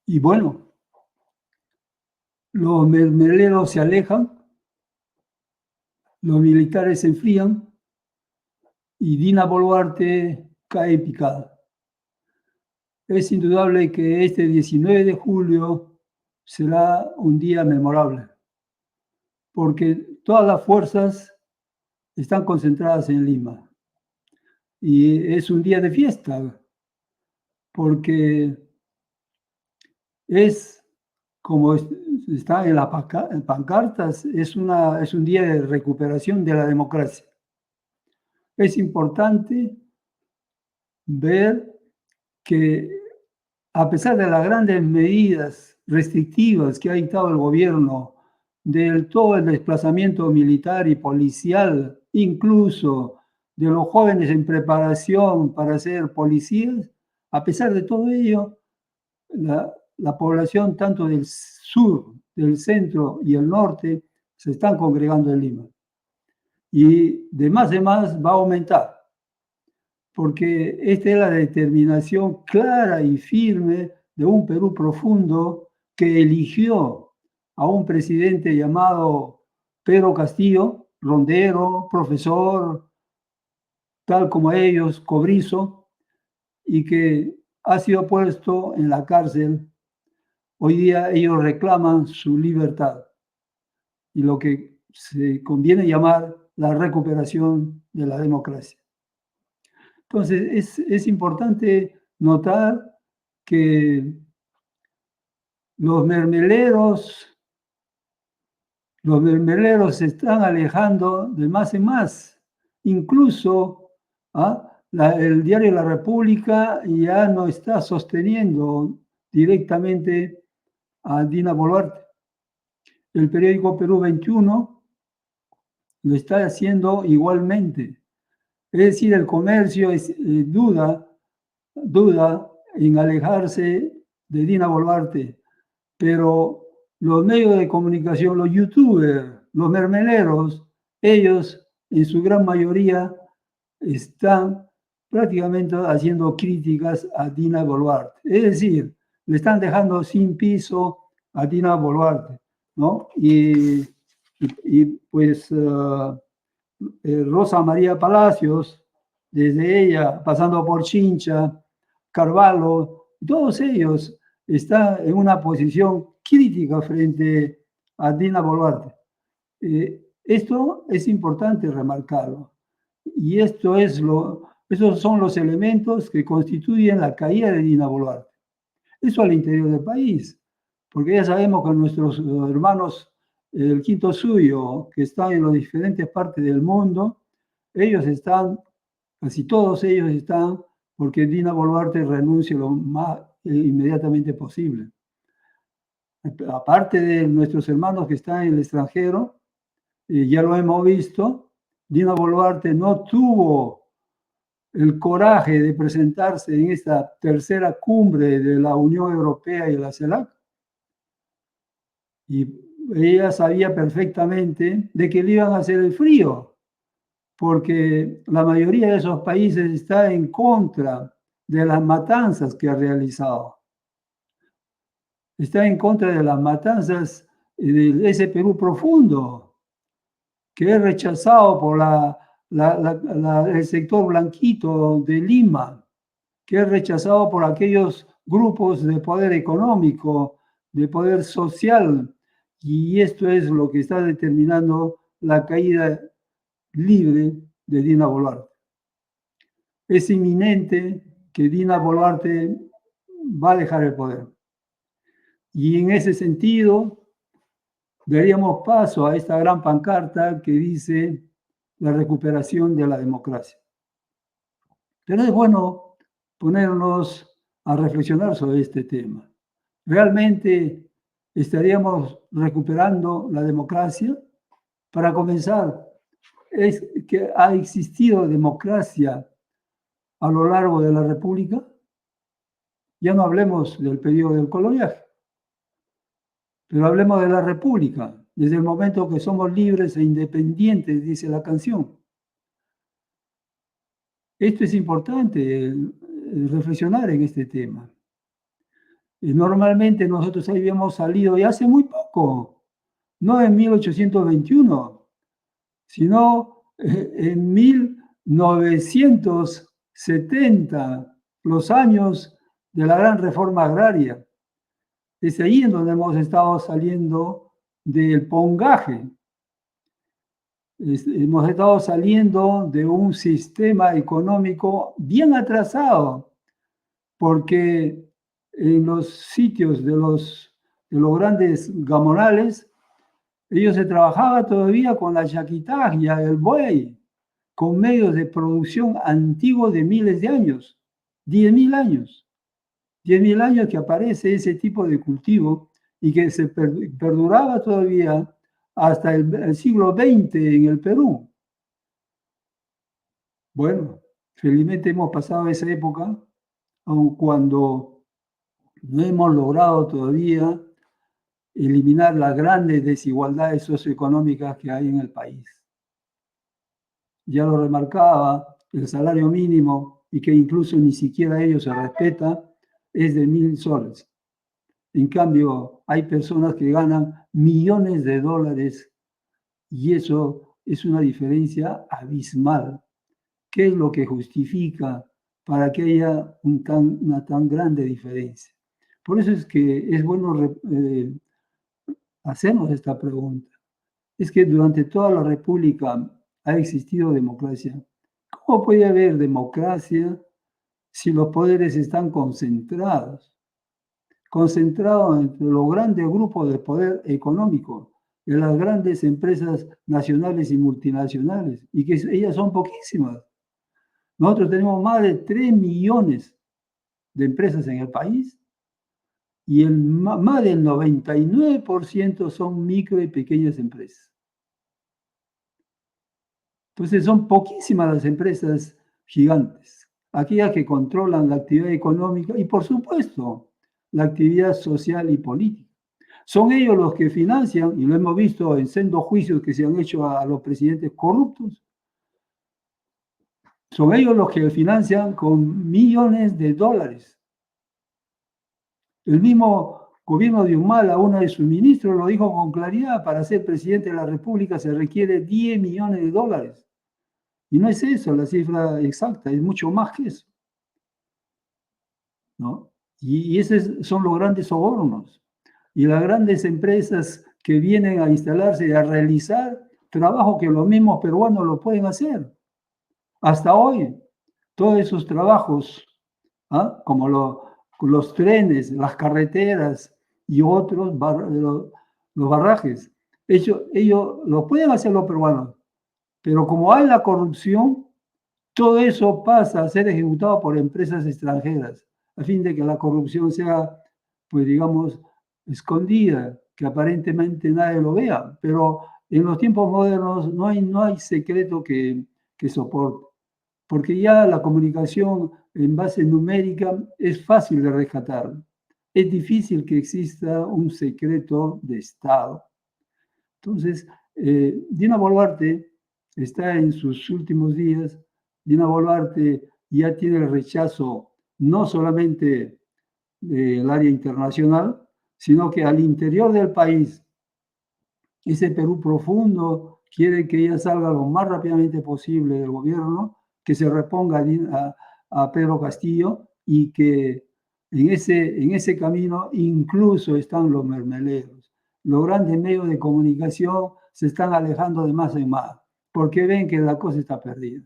Y bueno, los mermeleros se alejan, los militares se enfrían y Dina Boluarte cae picada. Es indudable que este 19 de julio será un día memorable, porque todas las fuerzas están concentradas en Lima. Y es un día de fiesta, porque es, como está en las pancartas, es un día de recuperación de la democracia. Es importante ver que, a pesar de las grandes medidas restrictivas que ha dictado el gobierno, del todo el desplazamiento militar y policial, incluso de los jóvenes en preparación para ser policías, a pesar de todo ello, la población tanto del sur, del centro y el norte se están congregando en Lima. Y de más va a aumentar, porque esta es la determinación clara y firme de un Perú profundo que eligió a un presidente llamado Pedro Castillo, rondero, profesor, tal como ellos, cobrizo, y que ha sido puesto en la cárcel. Hoy día ellos reclaman su libertad y lo que se conviene llamar la recuperación de la democracia. Entonces, es importante notar que los mermeleros se están alejando de más en más. Incluso el diario La República ya no está sosteniendo directamente a Dina Boluarte. El periódico Perú 21 lo está haciendo igualmente. Es decir, el comercio duda en alejarse de Dina Boluarte, pero los medios de comunicación, los youtubers, los mermeleros, ellos en su gran mayoría están prácticamente haciendo críticas a Dina Boluarte. Es decir, le están dejando sin piso a Dina Boluarte, ¿no? Y pues Rosa María Palacios, desde ella, pasando por Chincha, Carvalho, todos ellos están en una posición crítica frente a Dina Boluarte. Esto es importante remarcarlo. Y esos son los elementos que constituyen la caída de Dina Boluarte. Eso al interior del país, porque ya sabemos que nuestros hermanos el quinto suyo, que están en las diferentes partes del mundo, ellos están, casi todos ellos están, porque Dina Boluarte renuncie lo más inmediatamente posible. Aparte de nuestros hermanos que están en el extranjero, ya lo hemos visto, Dina Boluarte no tuvo el coraje de presentarse en esta tercera cumbre de la Unión Europea y la CELAC. Y ella sabía perfectamente de que le iban a hacer el frío, porque la mayoría de esos países está en contra de las matanzas que ha realizado. Está en contra de las matanzas de ese Perú profundo, que es rechazado por el sector blanquito de Lima, que es rechazado por aquellos grupos de poder económico, de poder social, y esto es lo que está determinando la caída libre de Dina Boluarte. Es inminente que Dina Boluarte va a dejar el poder. Y en ese sentido, daríamos paso a esta gran pancarta que dice la recuperación de la democracia. Pero es bueno ponernos a reflexionar sobre este tema. ¿Realmente estaríamos recuperando la democracia? Para comenzar, ¿es que ha existido democracia a lo largo de la República? Ya no hablemos del periodo del coloniaje, pero hablemos de la República, desde el momento que somos libres e independientes, dice la canción. Esto es importante, reflexionar en este tema. Normalmente nosotros habíamos salido ya hace muy poco, no en 1821, sino en 1970, los años de la gran reforma agraria. Es ahí en donde hemos estado saliendo del pongaje. Hemos estado saliendo de un sistema económico bien atrasado, porque en los sitios de los grandes gamonales, ellos se trabajaba todavía con la yaquitaglia, el buey, con medios de producción antiguos de miles de años, 10.000 años. 10.000 años que aparece ese tipo de cultivo y que se perduraba todavía hasta el siglo XX en el Perú. Bueno, felizmente hemos pasado esa época, aun cuando no hemos logrado todavía eliminar las grandes desigualdades socioeconómicas que hay en el país. Ya lo remarcaba, el salario mínimo, y que incluso ni siquiera ello se respeta, es de 1.000 soles. En cambio, hay personas que ganan millones de dólares y eso es una diferencia abismal. ¿Qué es lo que justifica para que haya una tan grande diferencia? Por eso es que es bueno hacernos esta pregunta. Es que durante toda la República ha existido democracia. ¿Cómo puede haber democracia si los poderes están concentrados? Concentrados entre los grandes grupos de poder económico, de las grandes empresas nacionales y multinacionales, y que ellas son poquísimas. Nosotros tenemos más de 3 millones de empresas en el país y más del 99% son micro y pequeñas empresas. Entonces son poquísimas las empresas gigantes, aquellas que controlan la actividad económica y por supuesto la actividad social y política. Son ellos los que financian, y lo hemos visto en sendos juicios que se han hecho a los presidentes corruptos, son ellos los que financian con millones de dólares. El mismo gobierno de Humala, uno de sus ministros, lo dijo con claridad: para ser presidente de la República se requiere 10 millones de dólares. Y no es eso la cifra exacta, es mucho más que eso, ¿no? Y esos son los grandes sobornos. Y las grandes empresas que vienen a instalarse y a realizar trabajo que los mismos peruanos lo pueden hacer. Hasta hoy, todos esos trabajos, como los trenes, las carreteras y otros, los barrajes, ellos lo pueden hacer los peruanos, pero como hay la corrupción, todo eso pasa a ser ejecutado por empresas extranjeras, a fin de que la corrupción sea, pues digamos, escondida, que aparentemente nadie lo vea, pero en los tiempos modernos no hay secreto que soporte, porque ya la comunicación en base numérica es fácil de rescatar. Es difícil que exista un secreto de Estado. Entonces, Dina Boluarte está en sus últimos días. Dina Boluarte ya tiene el rechazo no solamente del área internacional, sino que al interior del país, ese Perú profundo quiere que ella salga lo más rápidamente posible del gobierno, que se reponga a Pedro Castillo y que en ese camino incluso están los mermeleros. Los grandes medios de comunicación se están alejando de más en más, porque ven que la cosa está perdida.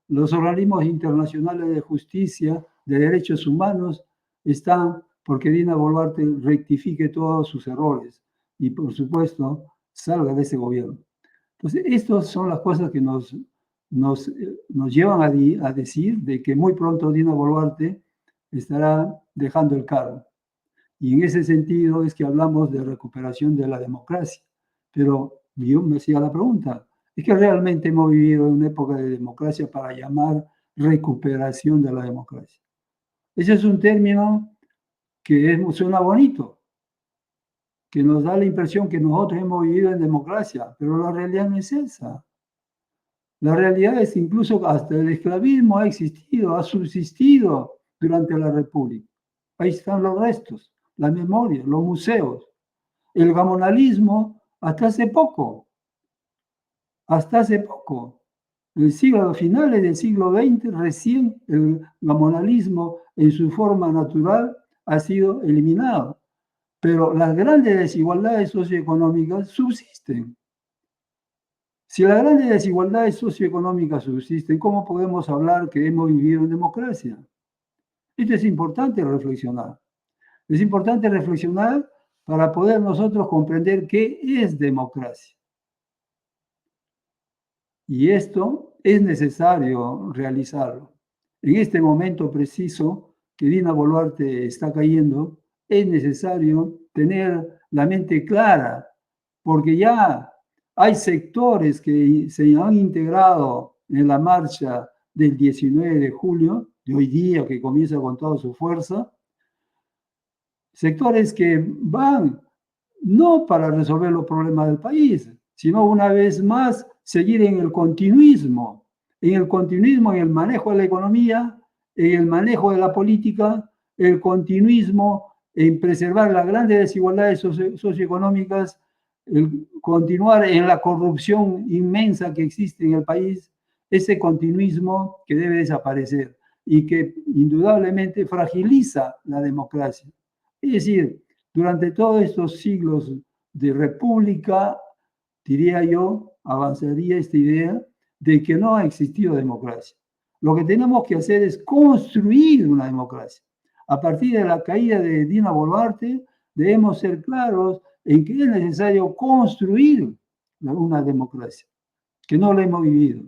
Los organismos internacionales de justicia, de derechos humanos, están porque Dina Boluarte rectifique todos sus errores y, por supuesto, salga de ese gobierno. Entonces, estas son las cosas que nos llevan a decir de que muy pronto Dina Boluarte estará dejando el cargo. Y en ese sentido es que hablamos de recuperación de la democracia. Pero yo me hacía la pregunta, ¿es que realmente hemos vivido en una época de democracia para llamar recuperación de la democracia? Ese es un término que suena bonito, que nos da la impresión que nosotros hemos vivido en democracia, pero la realidad no es esa. La realidad es que incluso hasta el esclavismo ha existido, ha subsistido durante la República. Ahí están los restos, la memoria, los museos. El gamonalismo, hasta hace poco, a finales del siglo XX, recién el gamonalismo en su forma natural ha sido eliminado. Pero las grandes desigualdades socioeconómicas subsisten. Si las grandes desigualdades socioeconómicas subsisten, ¿cómo podemos hablar que hemos vivido en democracia? Esto es importante reflexionar. Es importante reflexionar para poder nosotros comprender qué es democracia. Y esto es necesario realizarlo. En este momento preciso que Dina Boluarte está cayendo, es necesario tener la mente clara, porque ya hay sectores que se han integrado en la marcha del 19 de julio, de hoy día que comienza con toda su fuerza, sectores que van no para resolver los problemas del país, sino una vez más seguir en el continuismo, en el manejo de la economía, en el manejo de la política, el continuismo en preservar las grandes desigualdades socioeconómicas, el continuar en la corrupción inmensa que existe en el país, ese continuismo que debe desaparecer y que indudablemente fragiliza la democracia. Es decir, durante todos estos siglos de república, diría yo, avanzaría esta idea de que no ha existido democracia. Lo que tenemos que hacer es construir una democracia. A partir de la caída de Dina Boluarte, debemos ser claros en que es necesario construir una democracia, que no la hemos vivido.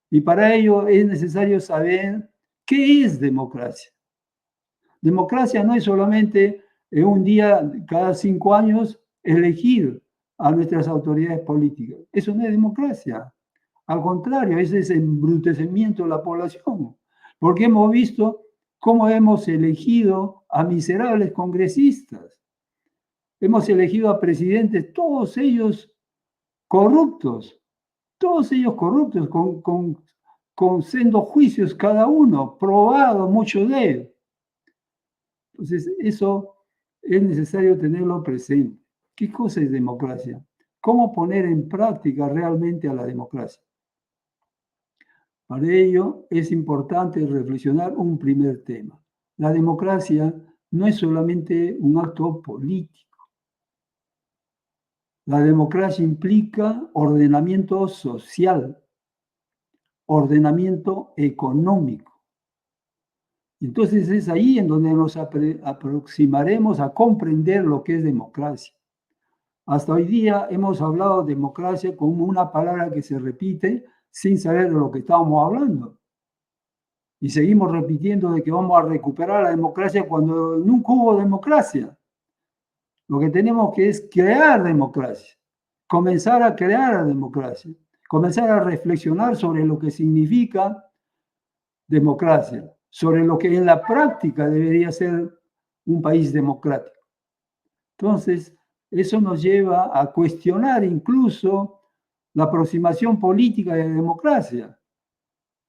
Y para ello es necesario saber qué es democracia. Democracia no es solamente en un día, cada 5 años, elegir a nuestras autoridades políticas. Eso no es democracia. Al contrario, ese es embrutecimiento de la población. Porque hemos visto cómo hemos elegido a miserables congresistas. Hemos elegido a presidentes, todos ellos corruptos, con sendos juicios cada uno, probado mucho de ellos. Entonces, eso es necesario tenerlo presente. ¿Qué cosa es democracia? ¿Cómo poner en práctica realmente a la democracia? Para ello es importante reflexionar un primer tema. La democracia no es solamente un acto político. La democracia implica ordenamiento social, ordenamiento económico. Entonces es ahí en donde nos aproximaremos a comprender lo que es democracia. Hasta hoy día hemos hablado de democracia como una palabra que se repite sin saber de lo que estábamos hablando. Y seguimos repitiendo de que vamos a recuperar la democracia cuando nunca hubo democracia. Lo que tenemos que es crear democracia, comenzar a crear la democracia, comenzar a reflexionar sobre lo que significa democracia, sobre lo que en la práctica debería ser un país democrático. Entonces, eso nos lleva a cuestionar incluso la aproximación política de la democracia,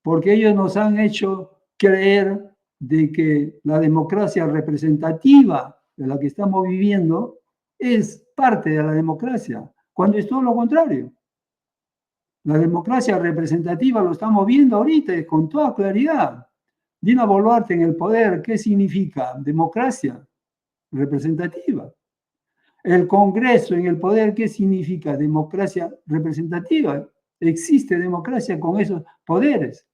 porque ellos nos han hecho creer de que la democracia representativa de la que estamos viviendo es parte de la democracia, cuando es todo lo contrario. La democracia representativa lo estamos viendo ahorita con toda claridad. Dina Boluarte en el poder, ¿qué significa? Democracia representativa. El Congreso en el poder, ¿qué significa? Democracia representativa. Existe democracia con esos poderes.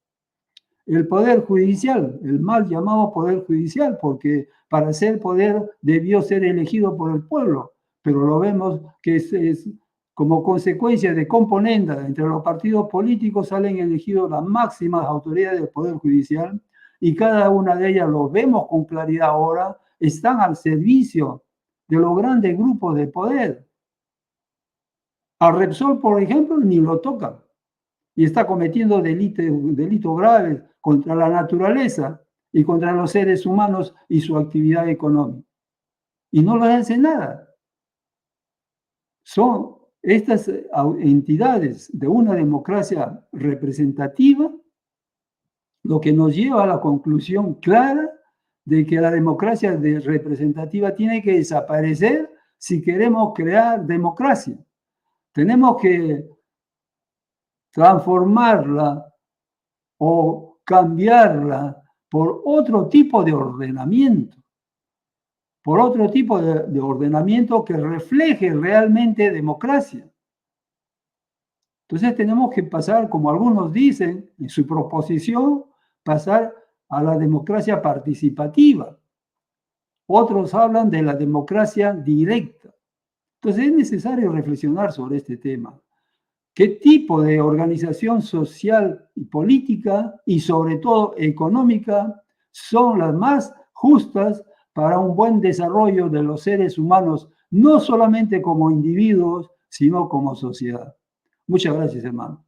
El poder judicial, el mal llamado poder judicial, porque para ser poder debió ser elegido por el pueblo, pero lo vemos que es como consecuencia de componenda entre los partidos políticos salen elegidos las máximas autoridades del poder judicial y cada una de ellas, lo vemos con claridad ahora, están al servicio de los grandes grupos de poder. A Repsol, por ejemplo, ni lo tocan y está cometiendo delitos graves contra la naturaleza y contra los seres humanos y su actividad económica. Y no le hacen nada. Son estas entidades de una democracia representativa lo que nos lleva a la conclusión clara de que la democracia representativa tiene que desaparecer si queremos crear democracia. Tenemos que transformarla o cambiarla por otro tipo de ordenamiento, por otro tipo de ordenamiento que refleje realmente democracia. Entonces tenemos que pasar, como algunos dicen en su proposición, pasar a la democracia participativa. Otros hablan de la democracia directa. Entonces es necesario reflexionar sobre este tema. ¿Qué tipo de organización social y política y sobre todo económica son las más justas para un buen desarrollo de los seres humanos, no solamente como individuos, sino como sociedad? Muchas gracias, hermano.